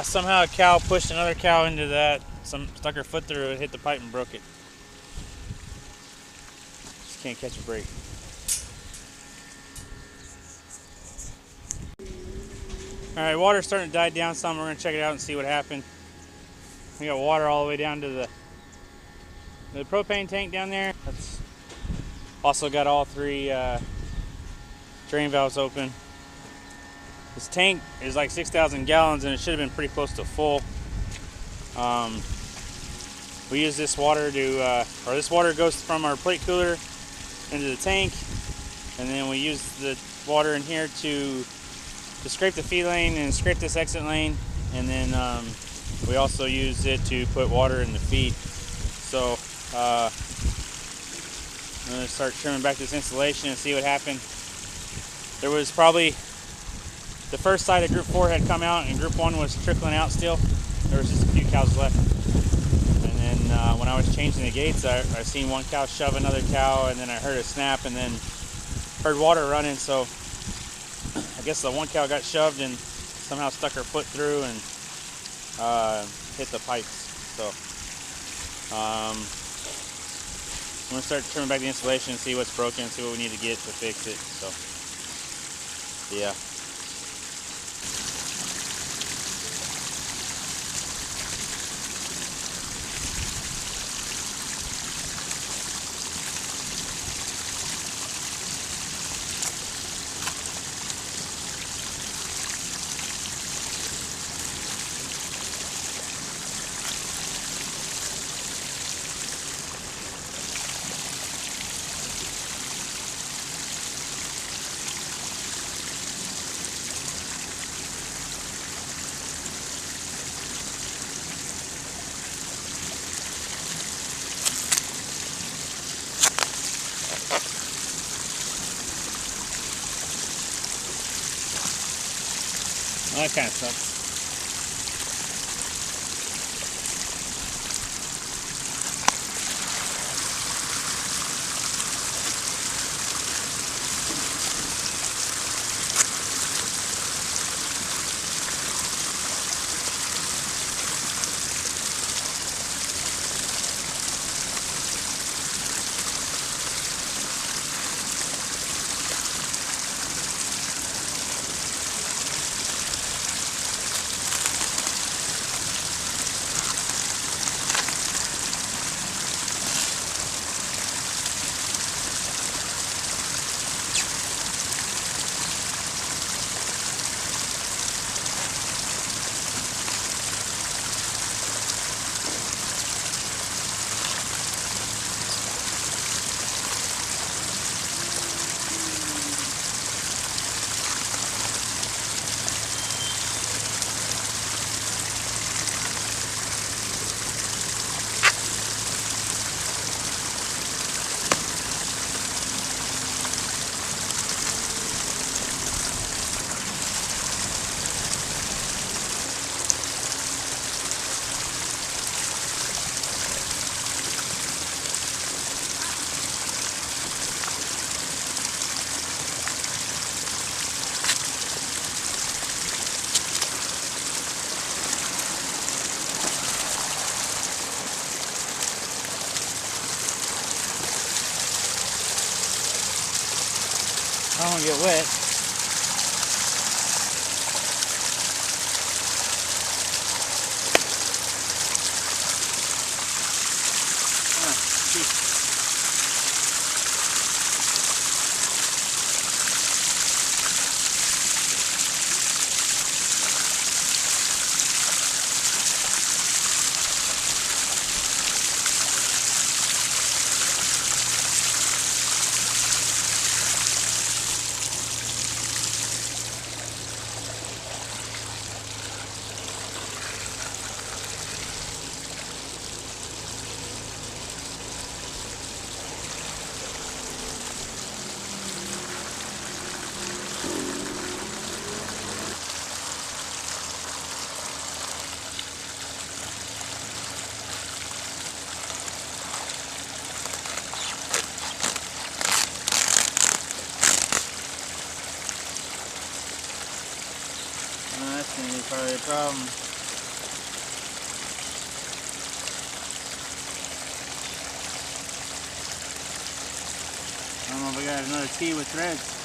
Somehow a cow pushed another cow into that. Stuck her foot through it, hit the pipe and broke it. Just can't catch a break. Alright, water's starting to die down some. We're going to check it out and see what happened. We got water all the way down to the propane tank down there. That's also got all three drain valves open. This tank is like 6,000 gallons and it should have been pretty close to full. We use this water to, this water goes from our plate cooler into the tank, and then we use the water in here to scrape the feed lane and scrape this exit lane, and then we also use it to put water in the feed. So I'm going to start trimming back this insulation and see what happened. There was probably the first side of Group 4 had come out and Group 1 was trickling out still. There was just a few cows left. And then when I was changing the gates, I seen one cow shove another cow, and then I heard a snap and then heard water running. So I guess the one cow got shoved and somehow stuck her foot through and hit the pipes. So I'm going to start trimming back the insulation and see what's broken and see what we need to get to fix it. So yeah. Well, that kind of sucks. I don't want to get wet. That's going to be probably a problem. we got another tee with threads.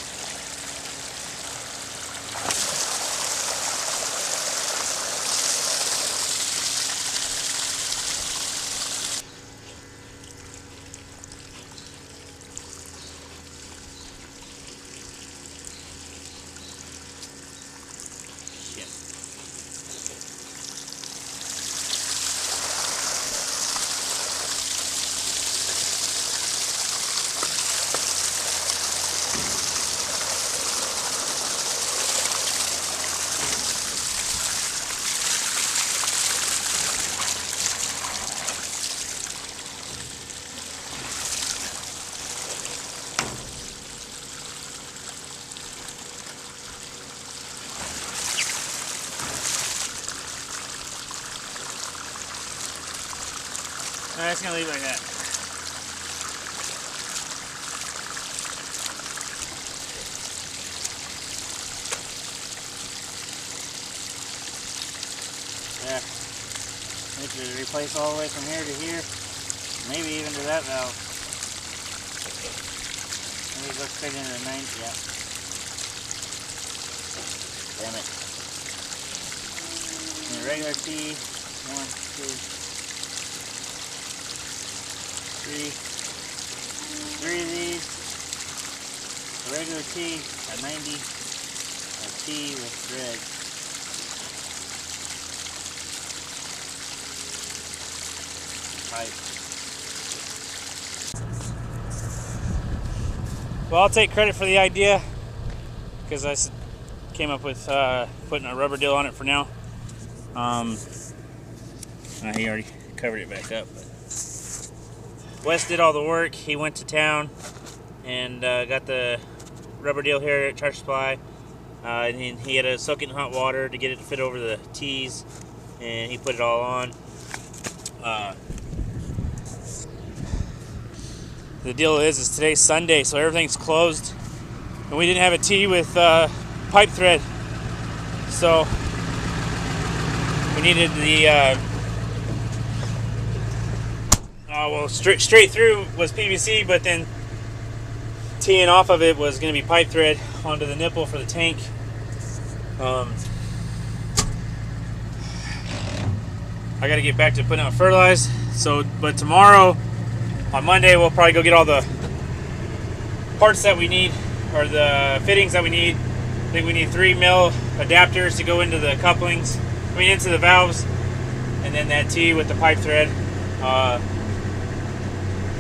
I'm just gonna leave it like that. Yeah. Make sure to replace all the way from here to here. Maybe even to that valve. Maybe go straight into the 90, yeah. Damn it. And a regular T, 1, 2, 3 of these, a regular T, a 90, a T with thread. Pipe. Well, I'll take credit for the idea because I came up with putting a rubber deal on it for now. He already covered it back up. But Wes did all the work. He went to town and got the rubber deal here at Tractor Supply. And he had to soak it in hot water to get it to fit over the T's, and he put it all on. The deal is today's Sunday, so everything's closed, and we didn't have a T with pipe thread, so we needed the well, straight through was PVC, but then teeing off of it was going to be pipe thread onto the nipple for the tank. I got to get back to putting out fertilize. But tomorrow, on Monday, we'll probably go get all the parts that we need, or the fittings that we need. I think we need 3 mil adapters to go into the couplings, into the valves, and then that T with the pipe thread.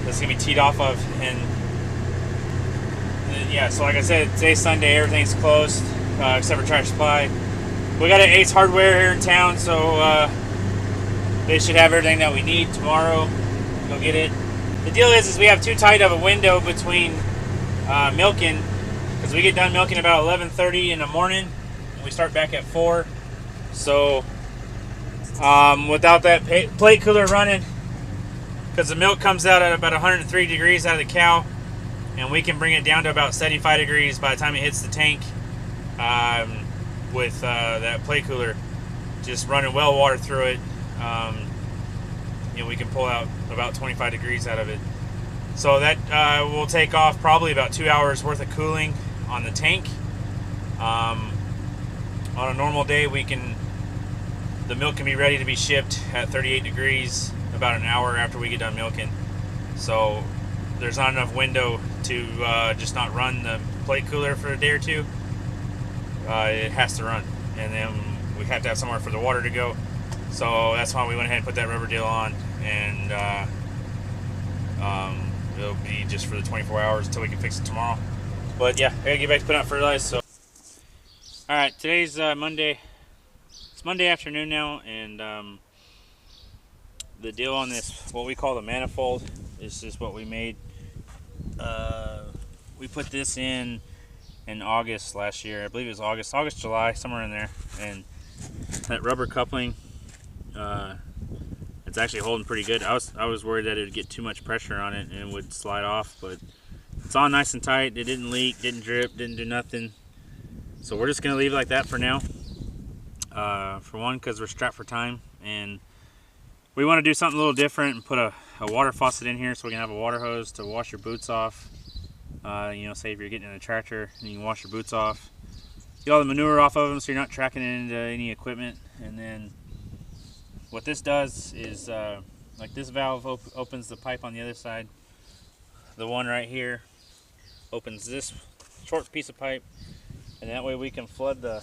That's gonna be teed off of, and yeah. So like I said, today's Sunday, everything's closed except for Tractor Supply. We got an Ace Hardware here in town, so they should have everything that we need tomorrow. Go get it. The deal is we have too tight of a window between milking, because we get done milking about 11:30 in the morning, and we start back at 4. So without that plate cooler running, because the milk comes out at about 103 degrees out of the cow, and we can bring it down to about 75 degrees by the time it hits the tank with that plate cooler, just running well water through it. We can pull out about 25 degrees out of it. So that will take off probably about 2 hours worth of cooling on the tank. On a normal day, the milk can be ready to be shipped at 38 degrees about an hour after we get done milking. So there's not enough window to just not run the plate cooler for a day or two. It has to run, and then we have to have somewhere for the water to go. So that's why we went ahead and put that rubber deal on, and it'll be just for the 24 hours until we can fix it tomorrow. But yeah, I gotta get back to putting out fertilizer. So, all right, today's Monday. It's Monday afternoon now, and the deal on this, what we call the manifold, is just what we made. We put this in August last year. I believe it was August, July, somewhere in there. And that rubber coupling, it's actually holding pretty good. I was worried that it would get too much pressure on it and it would slide off, but it's all nice and tight. It didn't leak, didn't drip, didn't do nothing. So we're just gonna leave it like that for now. For one, because we're strapped for time, and we want to do something a little different and put a water faucet in here so we can have a water hose to wash your boots off. You know, say if you're getting in a tractor and you can wash your boots off, get all the manure off of them so you're not tracking it into any equipment. And then what this does is, like this valve opens the pipe on the other side. The one right here opens this short piece of pipe, and that way we can flood the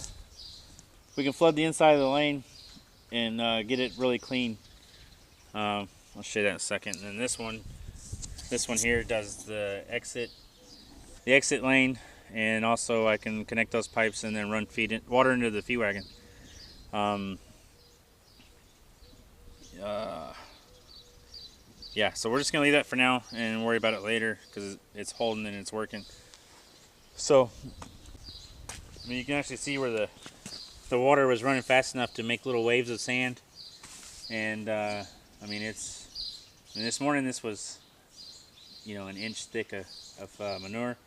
inside of the lane and get it really clean. I'll show you that in a second. And then this one here does the exit lane, and also I can connect those pipes and then run water into the feed wagon. Yeah, so we're just gonna leave that for now and worry about it later because it's holding and it's working. So, I mean, you can actually see where the water was running fast enough to make little waves of sand. And I mean, this morning this was, you know, an inch thick of manure.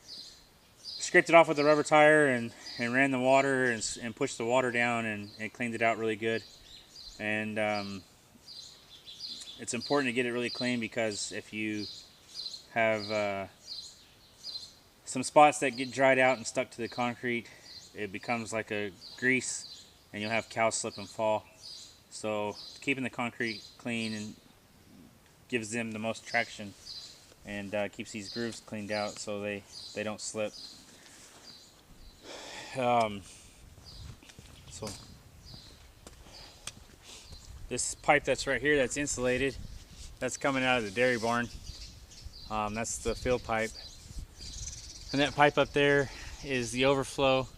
Scraped it off with a rubber tire and ran the water and pushed the water down and cleaned it out really good. And it's important to get it really clean because if you have some spots that get dried out and stuck to the concrete, it becomes like a grease and you'll have cows slip and fall. So keeping the concrete clean and gives them the most traction and keeps these grooves cleaned out so they don't slip. So this pipe that's right here that's insulated, that's coming out of the dairy barn. That's the field pipe. And that pipe up there is the overflow.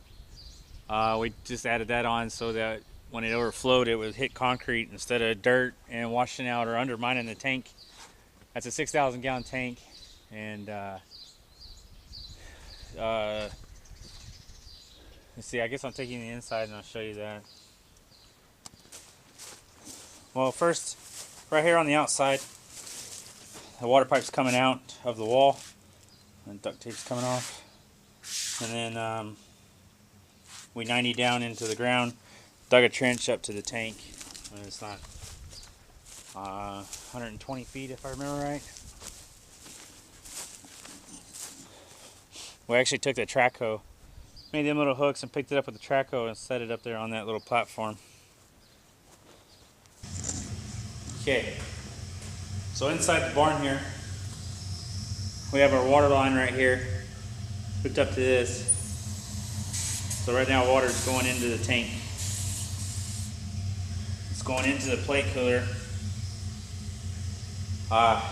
We just added that on so that when it overflowed, it would hit concrete instead of dirt and washing out or undermining the tank. That's a 6,000 gallon tank. And let's see, I guess I'm taking the inside and I'll show you that. Well, first, right here on the outside, the water pipe's coming out of the wall and duct tape's coming off. And then we 90 down into the ground, dug a trench up to the tank. And it's not 120 feet if I remember right. We actually took the track hoe, made them little hooks and picked it up with the track hoe and set it up there on that little platform. Okay, so inside the barn here, we have our water line right here, hooked up to this. So right now water is going into the tank. It's going into the plate cooler. And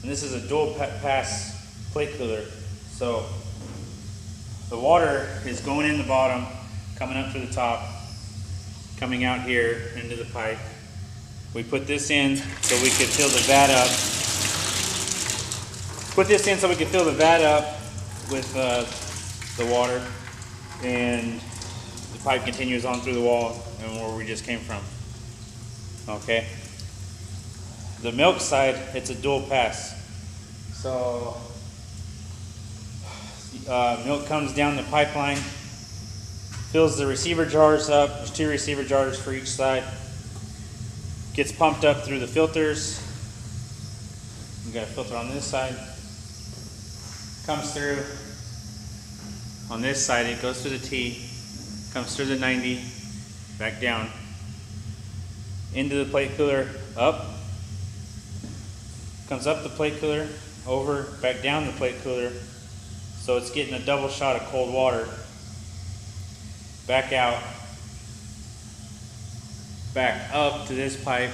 this is a dual pass plate cooler. So the water is going in the bottom, coming up to the top, coming out here into the pipe. We put this in so we could fill the vat up. Put this in so we could fill the vat up with the water, and the pipe continues on through the wall and where we just came from. Okay. The milk side, it's a dual pass. So milk comes down the pipeline, fills the receiver jars up. There's 2 receiver jars for each side. Gets pumped up through the filters. We got a filter on this side. Comes through on this side. It goes through the T. Comes through the 90. Back down. Into the plate cooler. Up. Comes up the plate cooler. Over. Back down the plate cooler. So it's getting a double shot of cold water. Back out. Back up to this pipe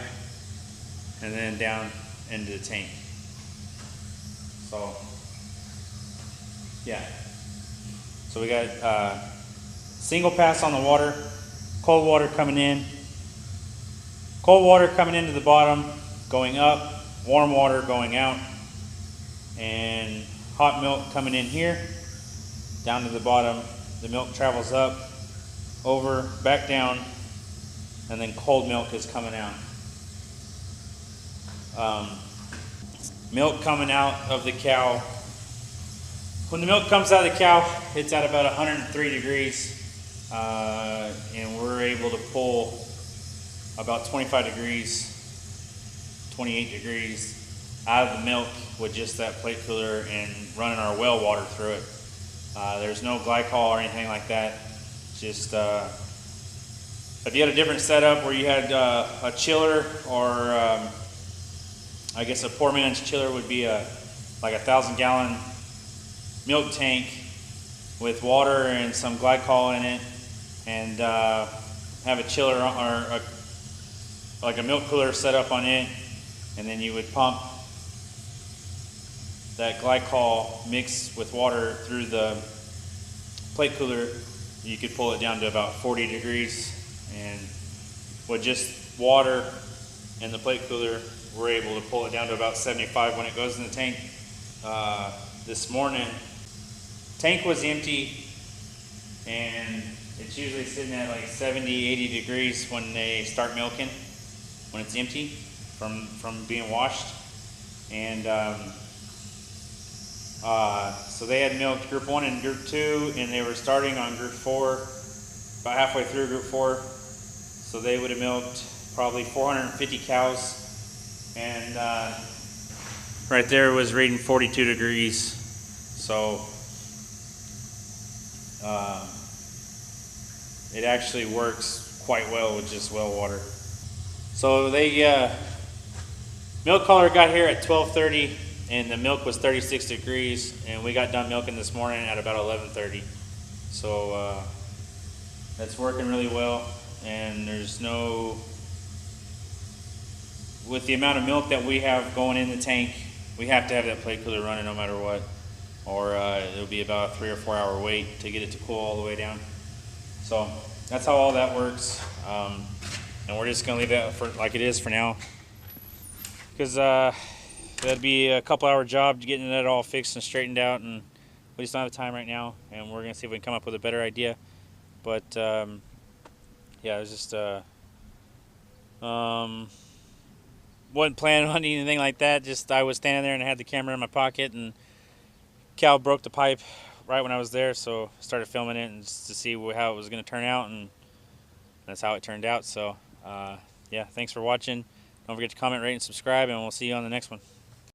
and then down into the tank. So yeah, so we got single pass on the water, cold water coming in, cold water coming into the bottom, going up, warm water going out, and hot milk coming in here down to the bottom. The milk travels up, over, back down, and then cold milk is coming out. Milk coming out of the cow. When the milk comes out of the cow, it's at about 103 degrees, and we're able to pull about 25 degrees, 28 degrees out of the milk with just that plate cooler and running our well water through it. There's no glycol or anything like that. Just if you had a different setup where you had a chiller, or I guess a pour managed chiller would be like a 1,000-gallon milk tank with water and some glycol in it, and have a chiller or like a milk cooler set up on it, and then you would pump that glycol mixed with water through the plate cooler. You could pull it down to about 40 degrees, and with just water in the plate cooler, we're able to pull it down to about 75 when it goes in the tank. This morning, tank was empty, and it's usually sitting at like 70, 80 degrees when they start milking, when it's empty from being washed. And so they had milked group 1 and group 2, and they were starting on group 4, about halfway through group 4. So they would have milked probably 450 cows, and right there was reading 42 degrees. So it actually works quite well with just well water. So they milk collar got here at 12:30, and the milk was 36 degrees, and we got done milking this morning at about 11:30. So that's working really well, and there's no, with the amount of milk that we have going in the tank, we have to have that plate cooler running no matter what, or it'll be about a 3 or 4 hour wait to get it to cool all the way down. So that's how all that works, and we're just gonna leave that for like it is for now, because that'd be a couple hour job getting that all fixed and straightened out, and we just don't have time right now, and we're gonna see if we can come up with a better idea. But yeah, it was just wasn't planning on anything like that. Just I was standing there and I had the camera in my pocket, and Cal broke the pipe right when I was there, so I started filming it and just to see how it was going to turn out, and that's how it turned out. So yeah, thanks for watching. Don't forget to comment, rate, and subscribe, and we'll see you on the next one.